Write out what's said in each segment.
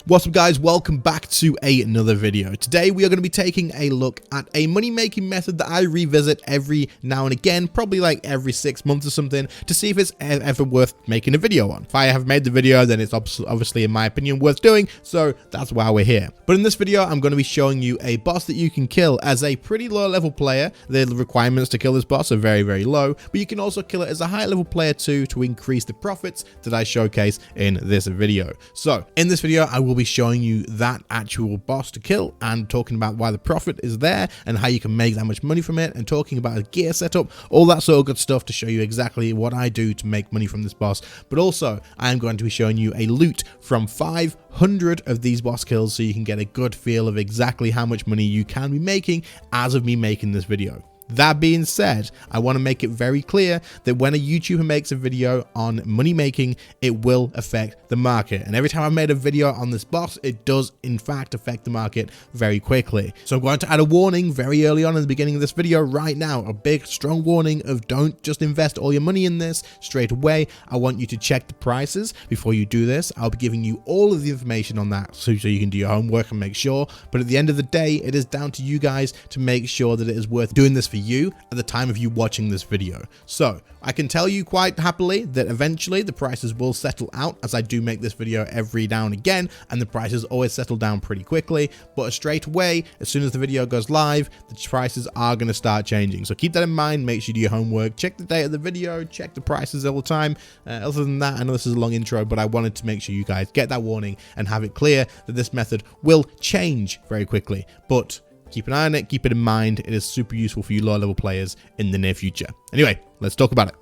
What's up guys, welcome back to another video. Today we are going to be taking a look at a money making method that I revisit every now and again, probably like every 6 months or something, to see if it's ever worth making a video on. If I have made the video, then it's obviously in my opinion worth doing, so that's why we're here. But in this video I'm going to be showing you a boss that you can kill as a pretty low level player. The requirements to kill this boss are very low, but you can also kill it as a high level player too, to increase the profits that I showcase in this video. So in this video I will be showing you that actual boss to kill and talking about why the profit is there and how you can make that much money from it, and talking about a gear setup, all that sort of good stuff to show you exactly what I do to make money from this boss. But also I am going to be showing you a loot from 500 of these boss kills, so you can get a good feel of exactly how much money you can be making as of me making this video. That being said, I want to make it very clear that when a YouTuber makes a video on money making, it will affect the market. And every time I've made a video on this boss, it does in fact affect the market very quickly. So I'm going to add a warning very early on in the beginning of this video right now, a big strong warning of don't just invest all your money in this straight away. I want you to check the prices before you do this. I'll be giving you all of the information on that so you can do your homework and make sure. But at the end of the day, it is down to you guys to make sure that it is worth doing this for you at the time of you watching this video. So I can tell you quite happily that eventually the prices will settle out, as I do make this video every now and again, and the prices always settle down pretty quickly. But straight away, as soon as the video goes live, the prices are going to start changing. So keep that in mind. Make sure you do your homework, check the date of the video, check the prices all the time. Other than that, I know this is a long intro, but I wanted to make sure you guys get that warning and have it clear that this method will change very quickly. But keep an eye on it, keep it in mind. It is super useful for you low level players in the near future. Anyway, let's talk about it.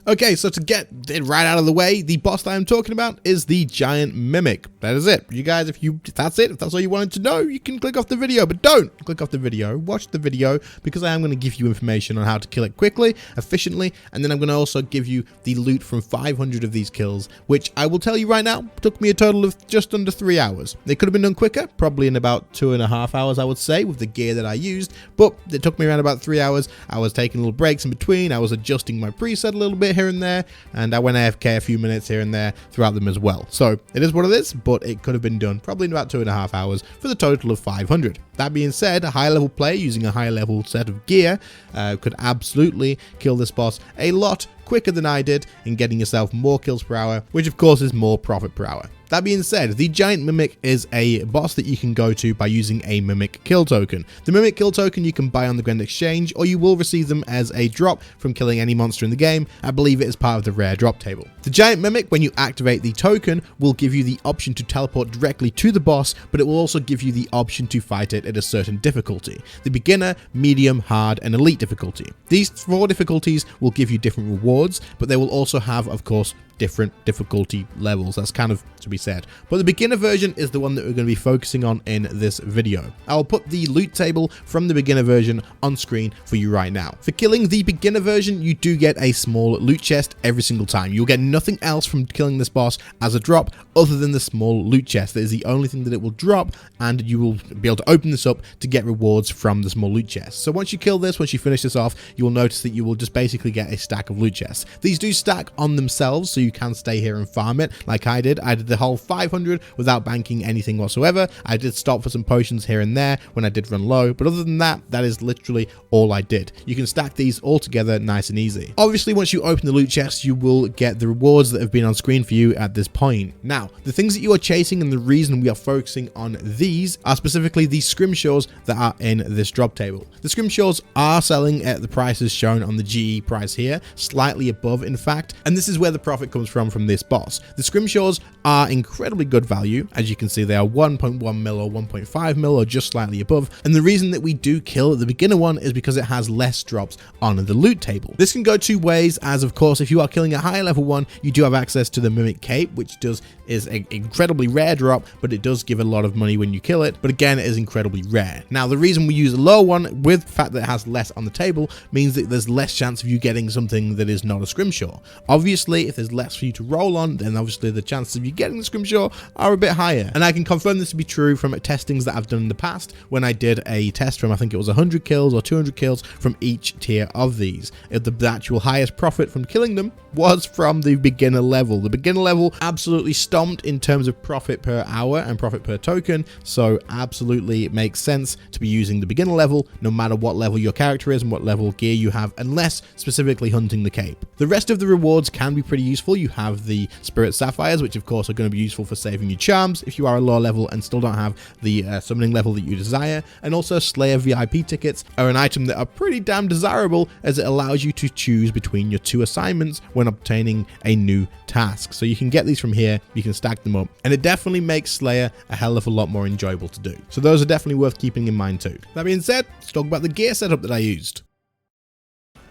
Okay, so to get it right out of the way, the boss that I'm talking about is the Giant Mimic. That is it. You guys, if that's all you wanted to know, you can click off the video, but don't click off the video. Watch the video, because I am going to give you information on how to kill it quickly, efficiently, and then I'm going to also give you the loot from 500 of these kills, which I will tell you right now, took me a total of just under 3 hours. It could have been done quicker, probably in about 2.5 hours, I would say, with the gear that I used, but it took me around about 3 hours. I was taking little breaks in between. I was adjusting my preset a little bit here and there, and I went AFK a few minutes here and there throughout them as well. So it is what it is, but it could have been done probably in about 2.5 hours for the total of 500. That being said, a high level player using a high level set of gear could absolutely kill this boss a lot quicker than I did, in getting yourself more kills per hour, which of course is more profit per hour. That being said, the Giant Mimic is a boss that you can go to by using a Mimic kill token. The Mimic kill token you can buy on the Grand Exchange, or you will receive them as a drop from killing any monster in the game. I believe it is part of the rare drop table. The Giant Mimic, when you activate the token, will give you the option to teleport directly to the boss, but it will also give you the option to fight it at a certain difficulty: the beginner, medium, hard, and elite difficulty. These 4 difficulties will give you different rewards, but they will also have, of course, different difficulty levels. That's kind of to be said. But the beginner version is the one that we're going to be focusing on in this video. I'll put the loot table from the beginner version on screen for you right now. For killing the beginner version, you do get a small loot chest every single time. You'll get nothing else from killing this boss as a drop other than the small loot chest. That is the only thing that it will drop, and you will be able to open this up to get rewards from the small loot chest. So once you kill this, once you finish this off, you will notice that you will just basically get a stack of loot chests. These do stack on themselves, so you can stay here and farm it like I did. I did the whole 500 without banking anything whatsoever. I did stop for some potions here and there when I did run low, but other than that, that is literally all I did. You can stack these all together nice and easy. Obviously, once you open the loot chest, you will get the rewards that have been on screen for you at this point. Now, the things that you are chasing and the reason we are focusing on these are specifically the scrimshaws that are in this drop table. The scrimshaws are selling at the prices shown on the GE price here, slightly above in fact, and this is where the profit comes from this boss. The scrimshaws are incredibly good value. As you can see, they are 1.1 mil or 1.5 mil or just slightly above, and the reason that we do kill the beginner one is because it has less drops on the loot table. This can go 2 ways, as of course if you are killing a higher level one, you do have access to the Mimic Cape, which is an incredibly rare drop, but it does give a lot of money when you kill it, but again it is incredibly rare. Now the reason we use a low one, with the fact that it has less on the table, means that there's less chance of you getting something that is not a scrimshaw. Obviously if there's less less for you to roll on, then obviously the chances of you getting the scrimshaw are a bit higher. And I can confirm this to be true from testings that I've done in the past when I did a test from, I think it was 100 kills or 200 kills from each tier of these. The actual highest profit from killing them was from the beginner level. The beginner level absolutely stomped in terms of profit per hour and profit per token, so absolutely it makes sense to be using the beginner level no matter what level your character is and what level gear you have, unless specifically hunting the cape. The rest of the rewards can be pretty useful. You have the Spirit Sapphires, which of course are going to be useful for saving your charms if you are a lower level and still don't have the summoning level that you desire, and also Slayer VIP tickets are an item that are pretty damn desirable, as it allows you to choose between your 2 assignments when obtaining a new task. So you can get these from here, you can stack them up, and it definitely makes Slayer a hell of a lot more enjoyable to do. So those are definitely worth keeping in mind too. That being said, let's talk about the gear setup that I used.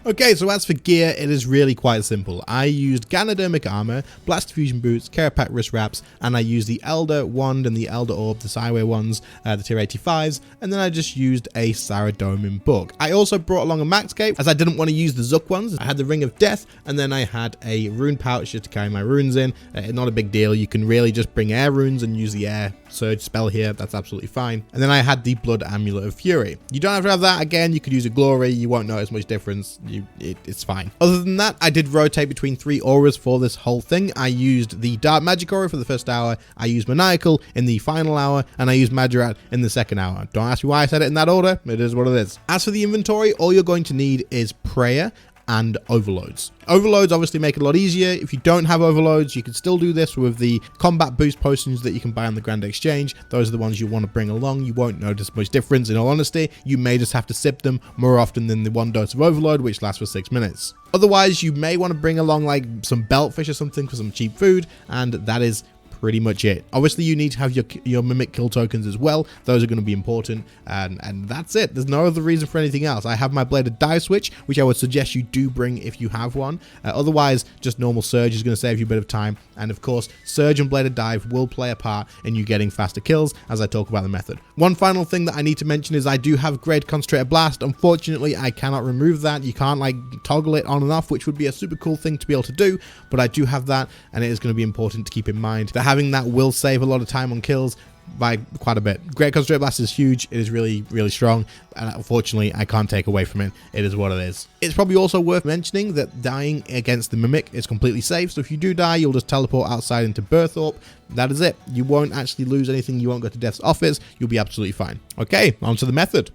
Okay, so as for gear, it is really quite simple. I used Ganodermic armor, Blast Fusion boots, Carapac wrist wraps, and I used the Elder wand and the Elder orb, the Sideway ones, the tier 85s, and then I just used a Saradomin book. I also brought along a max cape, as I didn't want to use the Zook ones. I had the Ring of Death, and then I had a rune pouch just to carry my runes in. Not a big deal. You can really just bring air runes and use the air surge spell here. That's absolutely fine. And then I had the Blood Amulet of Fury. You don't have to have that. Again, you could use a Glory. You won't notice much difference. It's fine. Other than that, I did rotate between 3 auras for this whole thing. I used the Dark Magic aura for the first hour, I used Maniacal in the final hour, and I used Majorat in the second hour. Don't ask me why I said it in that order. It is what it is. As for the inventory, all you're going to need is Prayer and overloads. Overloads obviously make it a lot easier. If you don't have overloads, you can still do this with the combat boost potions that you can buy on the Grand Exchange. Those are the ones you want to bring along. You won't notice much difference, in all honesty. You may just have to sip them more often than the 1 dose of overload, which lasts for 6 minutes. Otherwise, you may want to bring along like some Beltfish or something for some cheap food, and that is pretty much it. Obviously, you need to have your Mimic kill tokens as well. Those are going to be important, and that's it. There's no other reason for anything else. I have my Bladed Dive switch, which I would suggest you do bring if you have one. Otherwise, just normal Surge is going to save you a bit of time, and of course, Surge and Bladed Dive will play a part in you getting faster kills, as I talk about the method. One final thing that I need to mention is I do have Great Concentrated Blast. Unfortunately, I cannot remove that. You can't like toggle it on and off, which would be a super cool thing to be able to do, but I do have that, and it is going to be important to keep in mind that having that will save a lot of time on kills by quite a bit. Great Concentrated Blast is huge. It is really, really strong, and unfortunately, I can't take away from it. It is what it is. It's probably also worth mentioning that dying against the Mimic is completely safe, so if you do die, you'll just teleport outside into Berthorpe. That is it. You won't actually lose anything. You won't go to Death's office. You'll be absolutely fine. Okay, on to the method.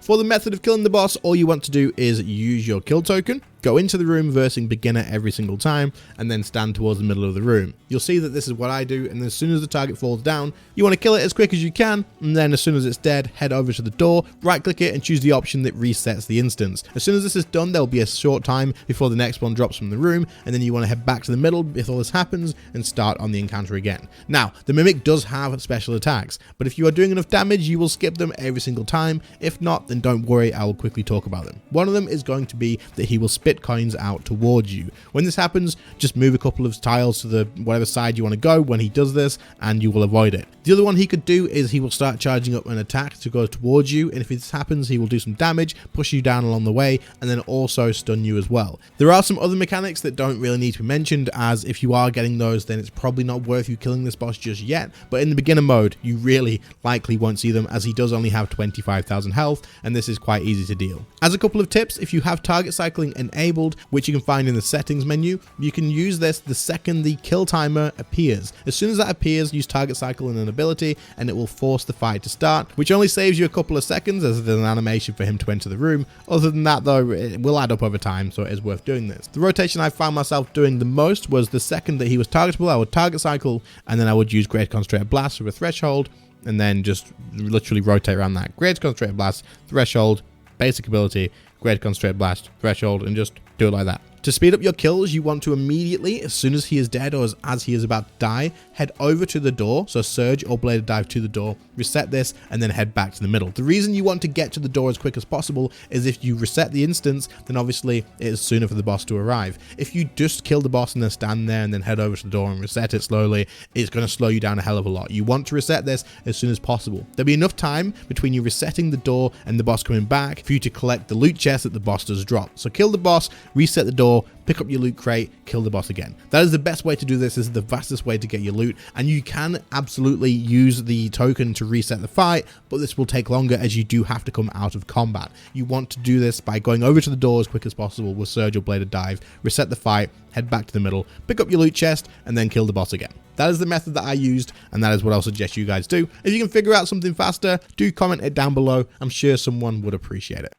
For the method of killing the boss, all you want to do is use your kill token, go into the room versing beginner every single time, and then stand towards the middle of the room. You'll see that this is what I do, and as soon as the target falls down, you want to kill it as quick as you can, and then as soon as it's dead, head over to the door, right click it, and choose the option that resets the instance. As soon as this is done, there'll be a short time before the next one drops from the room, and then you want to head back to the middle before this happens, and start on the encounter again. Now, the Mimic does have special attacks, but if you are doing enough damage, you will skip them every single time. If not, then don't worry, I will quickly talk about them. One of them is going to be that he will spit coins out towards you. When this happens, just move a couple of tiles to the whatever side you want to go when he does this, and you will avoid it. The other one he could do is he will start charging up an attack to go towards you, and if this happens, he will do some damage, push you down along the way, and then also stun you as well. There are some other mechanics that don't really need to be mentioned, as if you are getting those, then it's probably not worth you killing this boss just yet, but in the beginner mode, you really likely won't see them, as he does only have 25,000 health, and this is quite easy to deal. As a couple of tips, if you have target cycling enabled, which you can find in the settings menu, you can use this the second the kill timer appears. As soon as that appears, use target cycle and an ability, and it will force the fight to start, which only saves you a couple of seconds as there's an animation for him to enter the room. Other than that though, it will add up over time, so it is worth doing this. The rotation I found myself doing the most was the second that he was targetable, I would target cycle, and then I would use Great Concentrated Blast with a threshold, and then just literally rotate around that. Great Concentrated Blast, threshold, basic ability, Great Concentrated Blast, threshold, and just do it like that. To speed up your kills, you want to immediately, as soon as he is dead or as he is about to die, head over to the door, so Surge or Bladed Dive to the door, reset this, and then head back to the middle. The reason you want to get to the door as quick as possible is if you reset the instance, then obviously it is sooner for the boss to arrive. If you just kill the boss and then stand there and then head over to the door and reset it slowly, it's going to slow you down a hell of a lot. You want to reset this as soon as possible. There'll be enough time between you resetting the door and the boss coming back for you to collect the loot chest that the boss does drop. So kill the boss, reset the door, door, pick up your loot crate, kill the boss again. That is the best way to do this. This is the fastest way to get your loot, and you can absolutely use the token to reset the fight, but this will take longer as you do have to come out of combat. You want to do this by going over to the door as quick as possible with Surge or Bladed Dive, reset the fight, head back to the middle, pick up your loot chest, and then kill the boss again. That is the method that I used, and that is what I'll suggest you guys do. If you can figure out something faster, do comment it down below. I'm sure someone would appreciate it.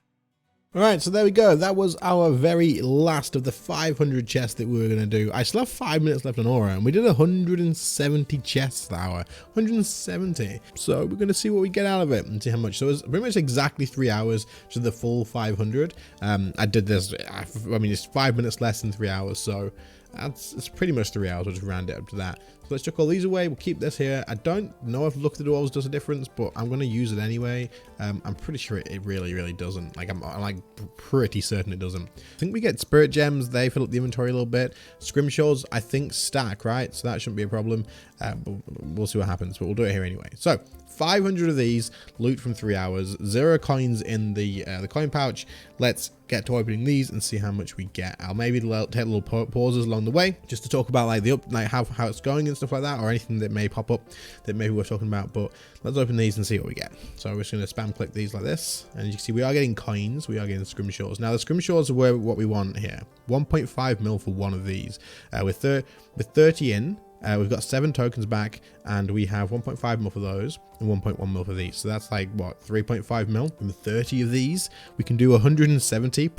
Alright, so there we go. That was our very last of the 500 chests that we were going to do. I still have 5 minutes left on Aura, and we did 170 chests that hour. 170. So we're going to see what we get out of it and see how much. So it's pretty much exactly 3 hours to the full 500. I did this, I mean, it's 5 minutes less than 3 hours, so it's pretty much 3 hours. We'll just round it up to that. So let's chuck all these away. We'll keep this here. I don't know if Look at the Dwarves does a difference, but I'm going to use it anyway. I'm pretty sure it really doesn't. Like, I'm like pretty certain it doesn't. I think we get Spirit Gems. They fill up the inventory a little bit. Scrimshaws, I think, stack, right? So that shouldn't be a problem. But we'll see what happens, but we'll do it here anyway. So 500 of these, loot from 3 hours, 0 coins in the coin pouch. Let's get to opening these and see how much we get. I'll maybe take little pauses along the way just to talk about like how it's going and stuff like that, or anything that may pop up that maybe we're talking about. But let's open these and see what we get. So we're just going to spam click these like this, and you can see we are getting coins, we are getting Scrimshaws. Now the Scrimshaws are what we want here. 1.5 mil for one of these. With 30 in. We've got 7 tokens back, and we have 1.5 mil for those and 1.1 mil for these. So that's like, what, 3.5 mil from 30 of these. We can do 170. You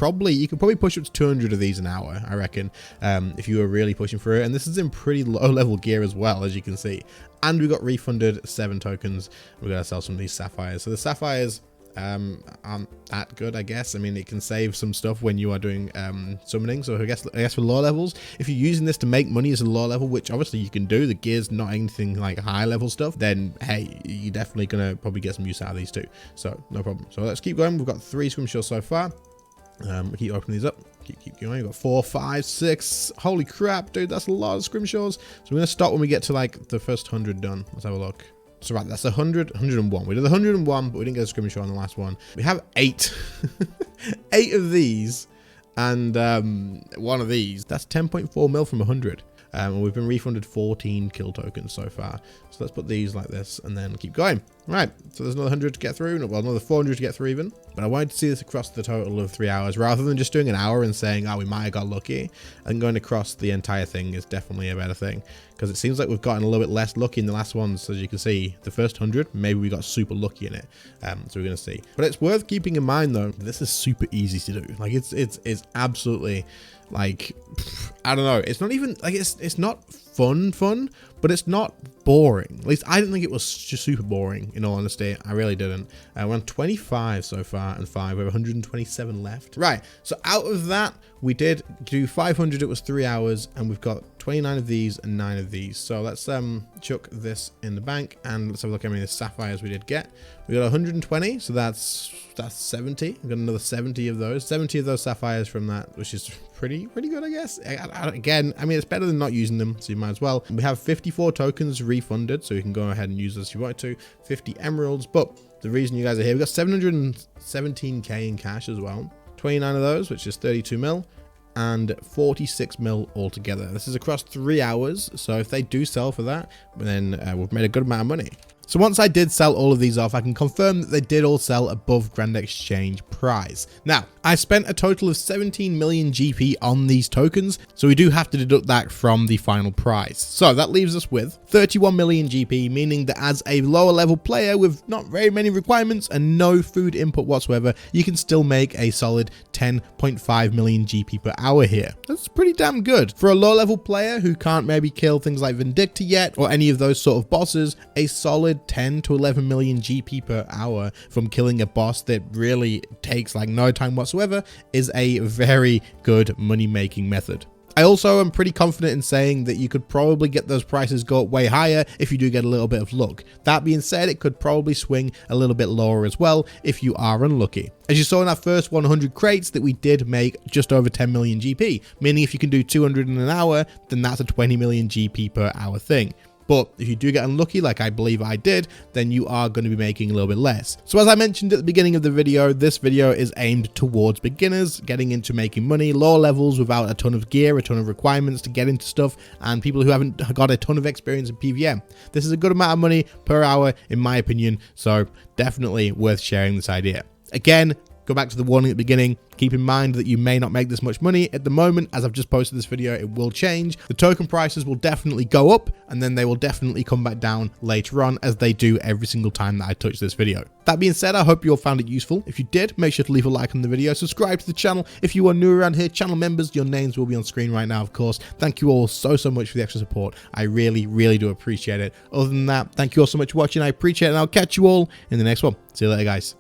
could probably push up to 200 of these an hour, I reckon, if you were really pushing for it. And this is in pretty low level gear as well, as you can see. And we got refunded 7 tokens. We're going to sell some of these sapphires. So the sapphires aren't that good, I guess. I mean, it can save some stuff when you are doing summoning. So I guess for low levels, if you're using this to make money as a low level, which obviously you can do, the gear's not anything like high level stuff, then hey, you're definitely gonna probably get some use out of these too. So no problem. So let's keep going. We've got 3 Scrimshaws so far. We keep opening these up. Keep going. We've got 4, 5, 6. Holy crap, dude, that's a lot of Scrimshaws. So we're gonna stop when we get to like the first 100 done. Let's have a look. So right, that's 100, 101. We did 101, but we didn't get a Scrimshaw on the last one. We have 8. 8 of these, and 1 of these. That's 10.4 mil from 100. And we've been refunded 14 kill tokens so far. So let's put these like this and then keep going. Right, so there's another 100 to get through. Well, another 400 to get through even. But I wanted to see this across the total of 3 hours rather than just doing an hour and saying, oh, we might have got lucky. And going across the entire thing is definitely a better thing, because it seems like we've gotten a little bit less lucky in the last ones. As you can see, the first 100, maybe we got super lucky in it. So we're going to see. But it's worth keeping in mind, though, this is super easy to do. Like, it's absolutely, like, I don't know. It's not even, like, it's not fun, but it's not boring. At least I didn't think it was just super boring, in all honesty. I really didn't. We're on 25 so far and 5. We have 127 left. Right, so out of that, we did do 500. It was 3 hours, and we've got 29 of these and 9 of these. So let's chuck this in the bank, and let's have a look at how many sapphires we did get. We got 120, so that's 70. We've got another 70 of those. 70 of those sapphires from that, which is pretty good, I guess. Again, I mean, it's better than not using them, so you might as well. We have 54 tokens refunded, so you can go ahead and use this if you want to. 50 emeralds, but the reason you guys are here, we've got 717k in cash as well. 29 of those, which is 32 mil. And 46 mil altogether. This is across 3 hours, so if they do sell for that, then we've made a good amount of money. So once I did sell all of these off, I can confirm that they did all sell above Grand Exchange price. Now, I spent a total of 17 million GP on these tokens, so we do have to deduct that from the final price. So that leaves us with 31 million GP, meaning that as a lower level player with not very many requirements and no food input whatsoever, you can still make a solid 10.5 million GP per hour here. That's pretty damn good. For a low level player who can't maybe kill things like Vindicta yet, or any of those sort of bosses, a solid 10 to 11 million GP per hour from killing a boss that really takes like no time whatsoever is a very good money making method. I also am pretty confident in saying that you could probably get those prices go up way higher if you do get a little bit of luck. That being said, it could probably swing a little bit lower as well if you are unlucky. As you saw in our first 100 crates, that we did make just over 10 million GP, meaning if you can do 200 in an hour, then that's a 20 million GP per hour thing. But if you do get unlucky, like I believe I did, then you are going to be making a little bit less. So as I mentioned at the beginning of the video, this video is aimed towards beginners getting into making money, lower levels without a ton of gear, a ton of requirements to get into stuff, and people who haven't got a ton of experience in PVM. This is a good amount of money per hour, in my opinion, so definitely worth sharing this idea. Again, go back to the warning at the beginning. Keep in mind that you may not make this much money at the moment. As I've just posted this video, it will change. The token prices will definitely go up, and then they will definitely come back down later on, as they do every single time that I touch this video. That being said, I hope you all found it useful. If you did, make sure to leave a like on the video. Subscribe to the channel. If you are new around here, channel members, your names will be on screen right now, of course. Thank you all so much for the extra support. I really, really do appreciate it. Other than that, thank you all so much for watching. I appreciate it, and I'll catch you all in the next one. See you later, guys.